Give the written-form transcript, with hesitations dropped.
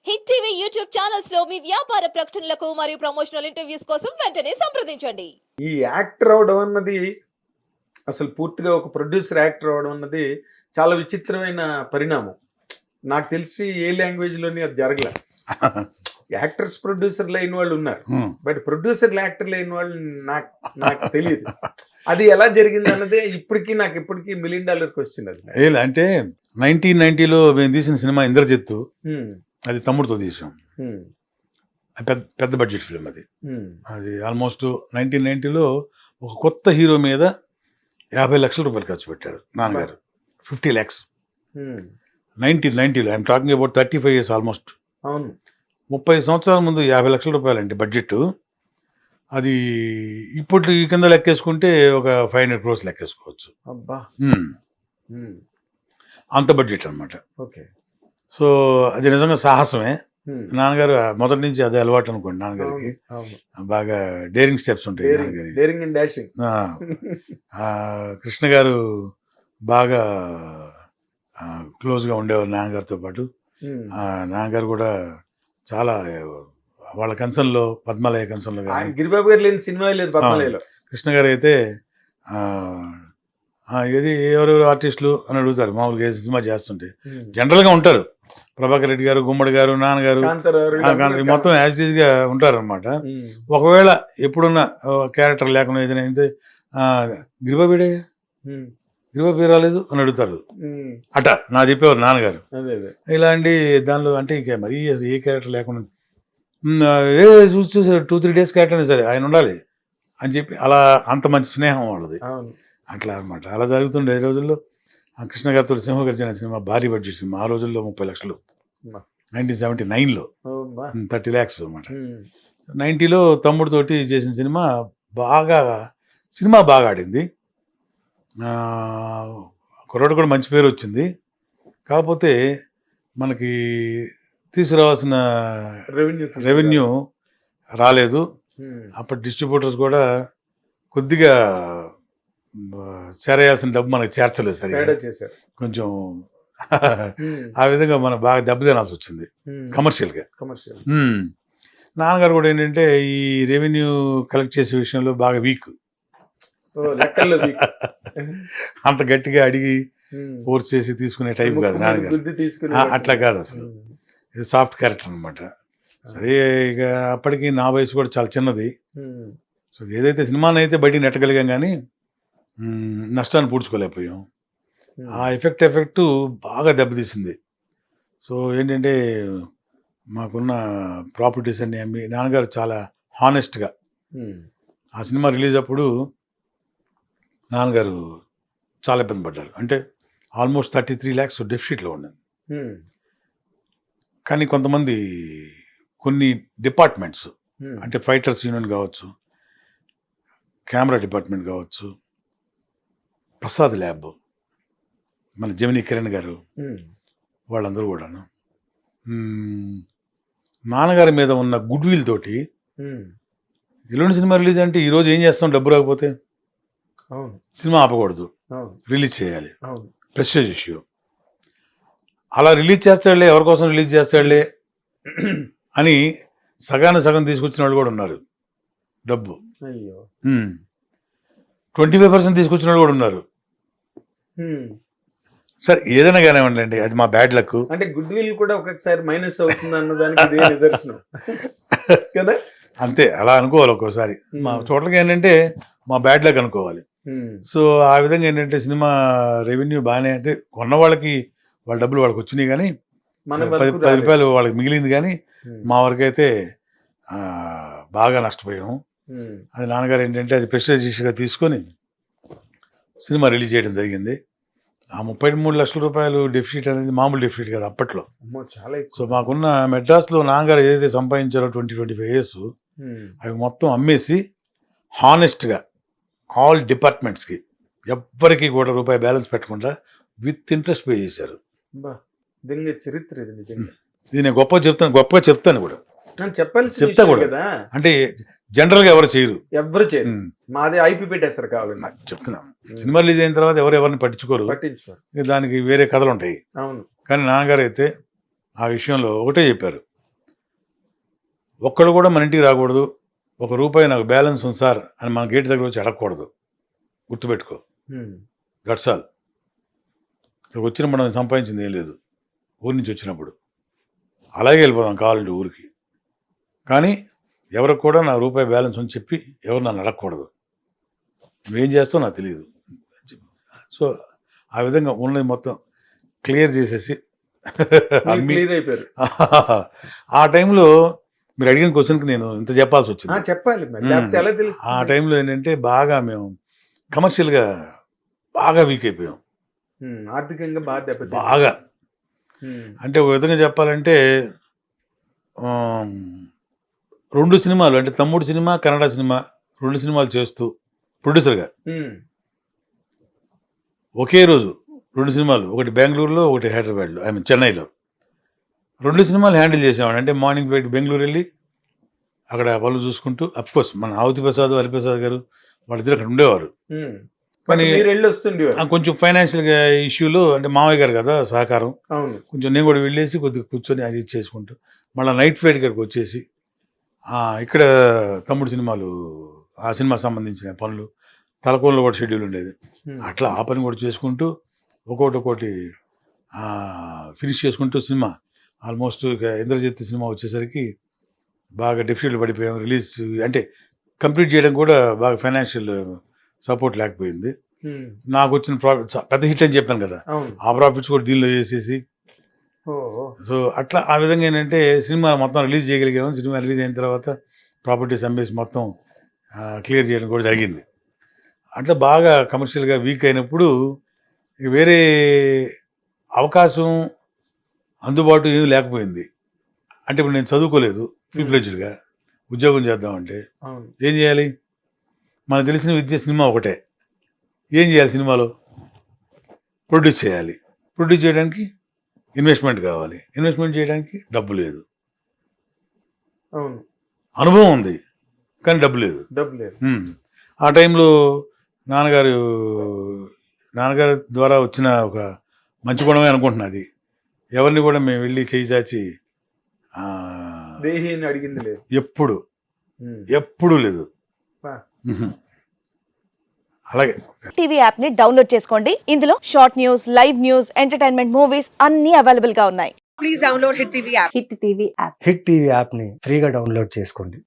Hit TV YouTube channels లో మీ వ్యాపార ప్రకటనలకు మరియు ప్రమోషనల్ ఇంటర్వ్యూస్ కోసం వెంటనే సంప్రదించండి. ఈ యాక్టర్ అవడం అన్నది అసలు పూర్తిగా ఒక ప్రొడ్యూసర్ యాక్టర్ అవడం అన్నది చాలా విచిత్రమైన పరిణామం. నాకు తెలిసి ఏ లాంగ్వేజ్ లోని అది జరగలే. యాక్టర్స్ ప్రొడ్యూసర్లు అయిన వాళ్ళు ఉన్నారు, బట్ ప్రొడ్యూసర్లు యాక్టర్లు అయిన వాళ్ళు నాకు తెలియదు. అది ఎలా జరిగింది అన్నదే ఇప్పటికీ $1 మిలియన్ క్వశ్చన్. అది అంటే 1990లో మేము తీసిన సినిమా ఇంద్రజిత్తు, అది తమ్ముడితో తీసాం. పెద్ద బడ్జెట్ ఫిల్మ్ అది. అది ఆల్మోస్ట్ 1990లో ఒక కొత్త హీరో మీద 50 లక్షల రూపాయలు ఖర్చు పెట్టారు నాన్నగారు. 50 lakhs 1990లో. I'm talking about 35 years almost. అవును, 30 సంవత్సరాల ముందు 50 లక్షల రూపాయలు అంటే బడ్జెట్. అది ఇప్పుడు ఈ కింద లెక్కేసుకుంటే ఒక 500 crores లెక్కేసుకోవచ్చు. అబ్బా, అంత బడ్జెట్ అనమాట. ఓకే. సో అది నిజంగా సాహసమే. నాన్నగారు మొదటి నుంచి అదే అలవాటు అనుకోండి. నాన్నగారికి బాగా డేరింగ్ స్టెప్స్ ఉంటాయి నాన్నగారికి. Daring and dashing. కృష్ణ గారు బాగా క్లోజ్గా ఉండేవారు నాన్నగారితో పాటు. నాన్నగారు కూడా చాలా వాళ్ళ కన్సర్న్లో, పద్మాలయ కన్సర్న్లో కానీ గిరిబాబు గారు లేని సినిమా లేదు పద్మాలయలో. కృష్ణ గారు అయితే ఇది ఎవరెవరు ఆర్టిస్టులు అని అడుగుతారు. మామూలుగా ఏ సినిమా చేస్తుంటే జనరల్గా ఉంటారు. ప్రభాకర్ రెడ్డి గారు, గుమ్మడి గారు, నాన్నగారు మొత్తం యాజ్ ఇట్ ఈజ్ గా ఉంటారు అనమాట. ఒకవేళ ఎప్పుడున్న క్యారెక్టర్ లేకుండా ఏదైనా అయితే గిరిబాబీడే, గిరిబాబీ రాలేదు అని అడుగుతారు. అట నా చెప్పేవారు నాన్నగారు. ఇలాంటి దానిలో అంటే ఇక మరీ ఏ క్యారెక్టర్ లేకుండా చూసి 2-3 days క్యారెక్టర్ అయినా సరే ఆయన ఉండాలి అని చెప్పి అలా అంత మంచి స్నేహం వాళ్ళది. అట్లా అనమాట. అలా జరుగుతుండే ఈ రోజుల్లో. కృష్ణ గారితో సింహగర్జన సినిమా భారీ బడ్జెట్ సినిమా. ఆ రోజుల్లో 30 లక్షలు. 1979లో 30 lakhs అనమాట. 90లో తమ్ముడితోటి చేసిన సినిమా బాగా ఆడింది. కుర్రాడు కూడా మంచి పేరు వచ్చింది. కాకపోతే మనకి తీసుకురావాల్సిన రెవెన్యూ రాలేదు. అప్పటి డిస్ట్రిబ్యూటర్స్ కూడా కొద్దిగా చేరేయాల్సిన డబ్బు మనకు చేర్చలేదు సరిగ్గా. కొంచెం ఆ విధంగా మనం బాగా దెబ్బతినాల్సి వచ్చింది కమర్షియల్గా. నాన్నగారు కూడా ఏంటంటే ఈ రెవెన్యూ కలెక్ట్ చేసే విషయంలో బాగా వీక్. అంత గట్టిగా అడిగి ఫోర్స్ చేసి తీసుకునే టైప్ కాదు నాన్నగారు. అట్లా కాదు అసలు. ఇది సాఫ్ట్ క్యారెక్టర్ అనమాట. సరే, ఇక అప్పటికి నా వయసు కూడా చాలా చిన్నది. సో ఏదైతే సినిమాని అయితే బయటికి నెట్టగలిగాం కానీ నష్టాన్ని పూడ్చుకోలేకపోయాం. ఆ ఎఫెక్ట్ బాగా దెబ్బతీసింది. సో ఏంటంటే మాకున్న ప్రాపర్టీస్ అన్ని అమ్మి నాన్నగారు చాలా హానెస్ట్గా ఆ సినిమా రిలీజ్ అప్పుడు నాన్నగారు చాలా ఇబ్బంది పడ్డారు. అంటే ఆల్మోస్ట్ 33 lakhs డెఫిసిట్లో ఉన్నది. కానీ కొంతమంది కొన్ని డిపార్ట్మెంట్స్ అంటే ఫైటర్స్ యూనియన్ కావచ్చు, కెమెరా డిపార్ట్మెంట్ కావచ్చు, ప్రసాద్ ల్యాబ్, మన జమినీ కిరణ్ గారు, వాళ్ళందరూ కూడాను నాన్నగారి మీద ఉన్న గుడ్ విల్ తోటి ఎల్లుండి సినిమా రిలీజ్ అంటే ఈరోజు ఏం చేస్తాం, డబ్బు రాకపోతే సినిమా ఆపకూడదు, రిలీజ్ చేయాలి, ప్రెస్టేజ్ ఇష్యూ. అలా రిలీజ్ చేస్తాడులే, ఎవరి కోసం రిలీజ్ చేస్తాడులే అని సగం తీసుకొచ్చిన వాళ్ళు కూడా ఉన్నారు. డబ్బు 25% తీసుకొచ్చిన వాళ్ళు కూడా ఉన్నారు. సరే, ఏదైనా కానివ్వండి అండి, అది మా బ్యాడ్ లక్. అంటే గుడ్ విల్ కూడా ఒక్కొక్కసారి మైనస్ అవుతుంది అన్నదానికి నిదర్శనం కదా. అంతే, అలా అనుకోవాలి ఒక్కోసారి. మా టోటల్గా ఏంటంటే మా బ్యాడ్ లక్ అనుకోవాలి. సో ఆ విధంగా ఏంటంటే సినిమా రెవెన్యూ బాగానే, అంటే కొన్న వాళ్ళకి వాళ్ళ డబ్బులు వాళ్ళకి వచ్చినాయి కానీ 10 రూపాయలు వాళ్ళకి మిగిలింది. కానీ మా వరకు అయితే బాగా నష్టపోయాము. అది నాన్నగారు ఏంటంటే అది ప్రెస్టేజ్ ఇష్యూగా తీసుకొని సినిమా రిలీజ్ చేయడం జరిగింది. ఆ 33 లక్షల రూపాయలు డెఫిసిట్ అనేది మామూలు డెఫిసిట్ కదా అప్పట్లో. సో మాకున్న మెడ్రాస్లో నాన్నగారు ఏదైతే సంపాదించారో 20-25 years అవి మొత్తం అమ్మేసి హానెస్ట్గా ఆల్ డిపార్ట్మెంట్స్కి ఎవ్వరికి కూడా రూపాయి బ్యాలెన్స్ పెట్టకుండా విత్ ఇంట్రెస్ట్ పే చేశారు. చరిత్ర ఇది నేను గొప్పగా చెప్తాను కూడా. చెప్తా కూడా. అంటే జనరల్ గా ఎవరు చేయరు. మాది ఐపీ పెట్టేస్తారు కావాలి చెప్తున్నాం. సినిమా రిలీజ్ అయిన తర్వాత ఎవరిని పట్టించుకోరు. దానికి వేరే కథలు ఉంటాయి. కానీ నాన్నగారు అయితే ఆ విషయంలో ఒకటే చెప్పారు, ఒక్కడు కూడా మన ఇంటికి రాకూడదు, ₹1 నాకు బ్యాలెన్స్ ఉంది సార్ అని మన గేట్ దగ్గర వచ్చి అడగకూడదు. గుర్తుపెట్టుకో, గట్సాల్. ఇక్కడికి వచ్చిన మనం సంపాదించింది ఏం లేదు ఊరి నుంచి వచ్చినప్పుడు. అలాగే వెళ్ళిపోదాం కావాలంటే ఊరికి. కానీ ఎవరికి కూడా నా రూపాయి బ్యాలెన్స్ అని చెప్పి ఎవరు నన్ను అడగకూడదు. నువ్వేం చేస్తావు నాకు తెలియదు. సో ఆ విధంగా ఉన్నది మొత్తం క్లియర్ చేసేసి క్లియర్ అయిపోయారు. ఆ టైంలో మీరు అడిగిన క్వశ్చన్కి నేను ఇంత చెప్పాల్సి వచ్చింది. చెప్పాలి మరి, లేకపోతే ఎలా తెలుసు? ఆ టైంలో ఏంటంటే బాగా మేము కమర్షియల్గా బాగా వీక్ అయిపోయాం. ఆర్థికంగా బాగా దెబ్బతిన్నాం. బాగా అంటే ఒక విధంగా చెప్పాలంటే 2 సినిమాలు అంటే తమ్ముడు సినిమా, కన్నడ సినిమా 2 సినిమాలు చేస్తూ ప్రొడ్యూసర్గా ఒకే రోజు 2 సినిమాలు, ఒకటి బెంగళూరులో, ఒకటి హైదరాబాద్లో, చెన్నైలో 2 సినిమాలు హ్యాండిల్ చేసేవాడు. అంటే మార్నింగ్ బెంగళూరు వెళ్ళి అక్కడ పనులు చూసుకుంటూ, అఫ్కోర్స్ మన ఆవుతి ప్రసాద్, హరిప్రసాద్ గారు వాళ్ళిద్దరు అక్కడ ఉండేవారు. కానీ కొంచెం ఫైనాన్షియల్గా ఇష్యూలు, అంటే మామయ్య గారు కదా సహకారం, కొంచెం నేను కూడా వెళ్ళేసి కొద్దిగా కూర్చొని అది చేసుకుంటూ మళ్ళీ నైట్ ఫ్లైట్ ఇక్కడికి వచ్చేసి ఇక్కడ తమ్ముడు సినిమాలు, ఆ సినిమాకి సంబంధించిన పనులు, తలకోనలో కూడా షెడ్యూల్ ఉండేది. అట్లా ఆ పని కూడా చేసుకుంటూ ఒక్కొక్కటి ఫినిష్ చేసుకుంటూ సినిమా ఆల్మోస్ట్ ఇక ఇంద్రజిత్ సినిమా వచ్చేసరికి బాగా డెఫిసిట్లు పడిపోయాం. రిలీజ్ అంటే కంప్లీట్ చేయడం కూడా బాగా ఫైనాన్షియల్ సపోర్ట్ లేకపోయింది. నాకు వచ్చిన ప్రాఫిట్స్ పెద్ద హిట్ అని చెప్పాను కదా, ఆ ప్రాఫిట్స్ కూడా దీనిలో వేసేసి, సో అట్లా ఆ విధంగా ఏంటంటే సినిమా మొత్తం రిలీజ్ చేయగలిగాము. సినిమా రిలీజ్ అయిన తర్వాత ప్రాపర్టీస్ అమ్మేసి మొత్తం క్లియర్ చేయడం కూడా జరిగింది. అట్లా బాగా కమర్షియల్గా వీక్ అయినప్పుడు వేరే అవకాశం అందుబాటు ఏమీ లేకపోయింది. అంటే ఇప్పుడు నేను చదువుకోలేదు, ప్రీప్లెడ్జ్డ్గా ఉద్యోగం చేద్దామంటే ఏం చేయాలి? మనకు తెలిసిన విద్య సినిమా ఒకటే. ఏం చేయాలి? సినిమాలో ప్రొడ్యూస్ చేయాలి. ప్రొడ్యూస్ చేయడానికి ఇన్వెస్ట్మెంట్ కావాలి. ఇన్వెస్ట్మెంట్ చేయడానికి డబ్బు లేదు. అనుభవం ఉంది కానీ డబ్బు లేదు. ఆ టైంలో నాన్నగారు ద్వారా వచ్చిన ఒక మంచి గుణమే అనుకుంటున్నది. ఎవరిని కూడా మేము వెళ్ళి చేయి చాచి అడిగింది లేదు, ఎప్పుడు లేదు. అలాగే టీవీ యాప్ ని డౌన్లోడ్ చేసుకోండి. ఇందులో short news, live news, entertainment movies అన్ని అవైలబుల్ గా ఉన్నాయి. Please download hit TV app. Hit TV app ని ఫ్రీగా డౌన్లోడ్ చేసుకోండి.